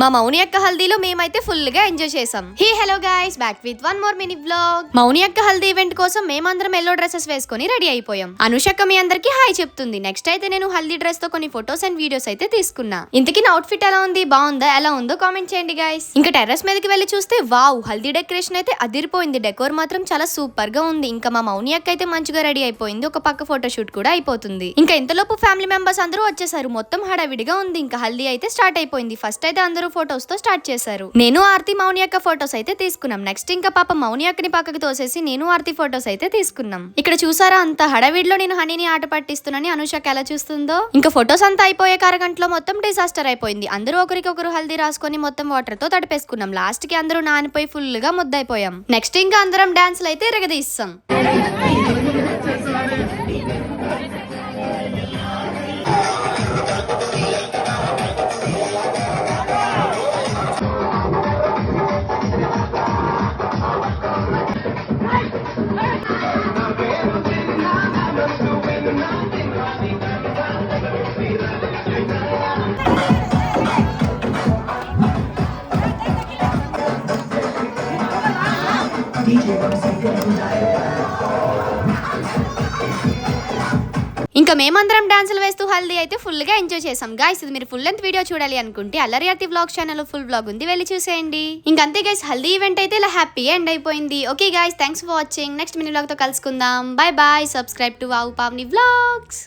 మా మౌని యొక్క హల్దీలో మేమైతే ఫుల్ గా ఎంజాయ్ చేసాం. Hello guys, back with one more mini vlog. Mouni యొక్క హల్దీ ఈవెంట్ కోసం మేమందరం ఎల్లో డ్రెస్సెస్ వేసుకొని రెడీ అయిపోయాం. అనుషక్క మీ అందరికి హాయ్ చెప్తుంది. నెక్స్ట్ అయితే నేను హల్దీ డ్రెస్ తో కొన్ని ఫొటోస్ అండ్ వీడియోస్ అయితే తీసుకున్నా. ఇంతకీ నా అవుట్ఫిట్ ఎలా ఉంది, బాగుందా, ఎలా ఉందో కామెంట్ చేయండి గైస్. ఇంకా టెర్రస్ మీదకి వెళ్ళి చూస్తే వావ్, హల్దీ డెకరేషన్ అయితే అదిరిపోయింది. డెకోర్ మాత్రం చాలా సూపర్ గా ఉంది. ఇంకా మా మౌని అక్క అయితే మంచిగా రెడీ అయిపోయింది. ఒక పక్క ఫోటో షూట్ కూడా అయిపోతుంది. ఇంకా ఇంతలోపు ఫ్యామిలీ మెంబర్స్ అందరూ వచ్చేసారు. మొత్తం హడావిడిగా ఉంది. ఇంకా హల్దీ అయితే స్టార్ట్ అయిపోయింది. ఫస్ట్ అయితే అందరూ ఫోటోస్ తో స్టార్ట్ చేశారు. నేను ఆర్తి మౌని అక్క ఫోటోస్ అయితే తీసుకున్నాం. నెక్స్ట్ ఇంకా పాప మౌని అక్కని పక్కకు తోసేసి నేను ఆర్తి ఫోటోస్ అయితే తీసుకున్నాం. ఇక్కడ చూసారా, అంత హడావిడిలో నేను హనీని ఆట పట్టిస్తున్నాని అనుషక్క ఎలా చూస్తుందో. ఇంకా ఫోటోస్ అంతా అయిపోయే అరగంటలో మొత్తం డిసాస్టర్ అయిపోయింది. అందరూ ఒకరికొకరు హల్దీ రాసుకొని మొత్తం వాటర్ తో తడిపేసుకున్నాం. లాస్ట్ కి అందరూ నానిపోయి ఫుల్ గా ముద్దయిపోయాం. నెక్స్ట్ ఇంకా అందరం డాన్స్లు అయితే ఎరగదీస్తాం. ఇంకా మేమందరం డాన్సులు వేస్తూ హల్దీ అయితే ఫుల్ గా ఎంజాయ్ చేసాం. గైస్, ఇది మీరు ఫుల్ లెంత్ వీడియో చూడాలి అనుకుంటే అల్లరి Aarti vlog channel full vlog ఉంది, వెళ్ళి చూసేయండి. ఇంకంతే గైస్, హల్దీ ఈవెంట్ అయితే ఇలా హ్యాపీగా ఎండ్ అయిపోయింది. Okay guys, thanks for watching. Next mini vlog తో కలుసుకుందాం. Bye bye. Subscribe to wow Pavani vlogs.